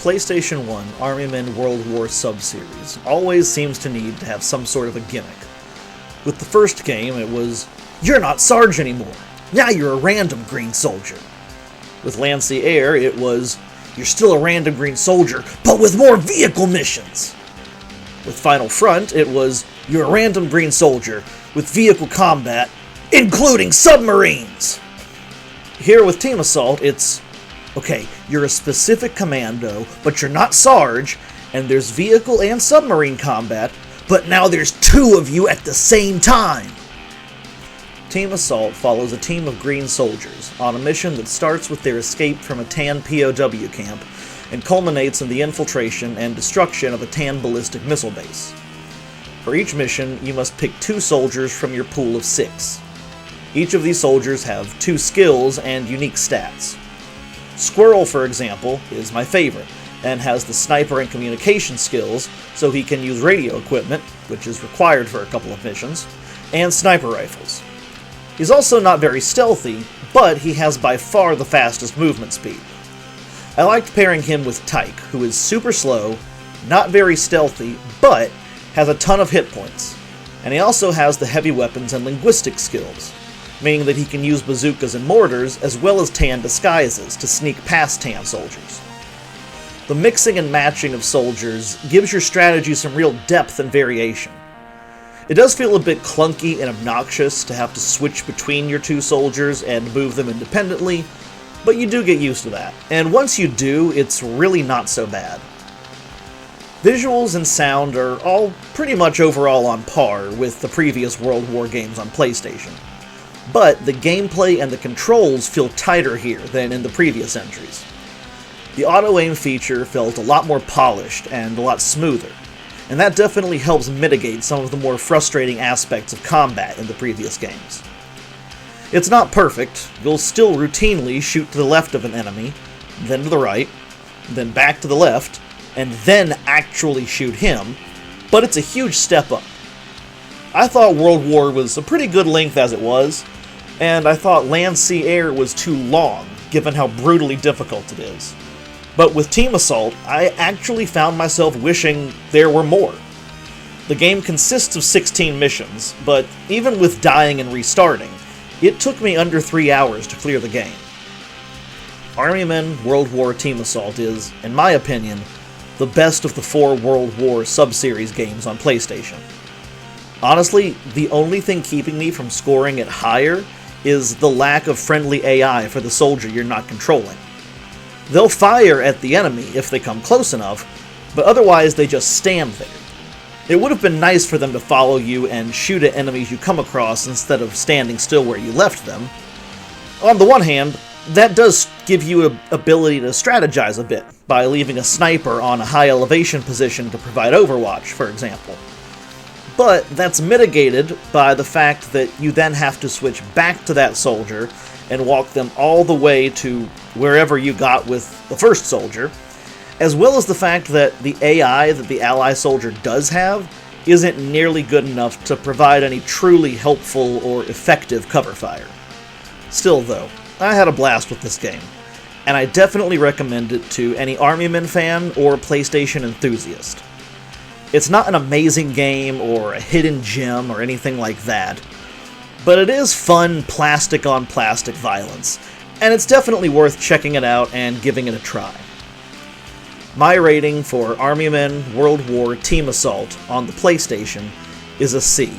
PlayStation 1 Army Men World War sub-series always seems to need to have some sort of a gimmick. With the first game, it was, "You're not Sarge anymore, now you're a random green soldier." With Lancier, it was, "You're still a random green soldier, but with more vehicle missions." With Final Front, it was, "You're a random green soldier with vehicle combat, including submarines." Here with Team Assault, it's, okay, you're a specific commando, but you're not Sarge, and there's vehicle and submarine combat, but now there's two of you at the same time. Team Assault follows a team of green soldiers on a mission that starts with their escape from a Tan POW camp and culminates in the infiltration and destruction of a Tan ballistic missile base. For each mission, you must pick 2 soldiers from your pool of 6. Each of these soldiers have 2 skills and unique stats. Squirrel, for example, is my favorite, and has the sniper and communication skills, so he can use radio equipment, which is required for a couple of missions, and sniper rifles. He's also not very stealthy, but he has by far the fastest movement speed. I liked pairing him with Tyke, who is super slow, not very stealthy, but has a ton of hit points. And he also has the heavy weapons and linguistic skills, meaning that he can use bazookas and mortars as well as Tan disguises to sneak past Tan soldiers. The mixing and matching of soldiers gives your strategy some real depth and variation. It does feel a bit clunky and obnoxious to have to switch between your 2 soldiers and move them independently, but you do get used to that, and once you do, it's really not so bad. Visuals and sound are all pretty much overall on par with the previous World War games on PlayStation, but the gameplay and the controls feel tighter here than in the previous entries. The auto-aim feature felt a lot more polished and a lot smoother, and that definitely helps mitigate some of the more frustrating aspects of combat in the previous games. It's not perfect, you'll still routinely shoot to the left of an enemy, then to the right, then back to the left, and then actually shoot him, but it's a huge step up. I thought World War was a pretty good length as it was, and I thought Lancier was too long, given how brutally difficult it is. But with Team Assault, I actually found myself wishing there were more. The game consists of 16 missions, but even with dying and restarting, it took me under 3 hours to clear the game. Army Men World War Team Assault is, in my opinion, the best of the 4 World War sub-series games on PlayStation. Honestly, the only thing keeping me from scoring it higher is the lack of friendly AI for the soldier you're not controlling. They'll fire at the enemy if they come close enough, but otherwise they just stand there. It would have been nice for them to follow you and shoot at enemies you come across instead of standing still where you left them. On the one hand, that does give you an ability to strategize a bit, by leaving a sniper on a high elevation position to provide overwatch, for example. But that's mitigated by the fact that you then have to switch back to that soldier and walk them all the way to wherever you got with the first soldier, as well as the fact that the AI that the ally soldier does have isn't nearly good enough to provide any truly helpful or effective cover fire. Still though, I had a blast with this game, and I definitely recommend it to any Army Men fan or PlayStation enthusiast. It's not an amazing game or a hidden gem or anything like that, but it is fun plastic-on-plastic violence, and it's definitely worth checking it out and giving it a try. My rating for Army Men World War Team Assault on the PlayStation is a C.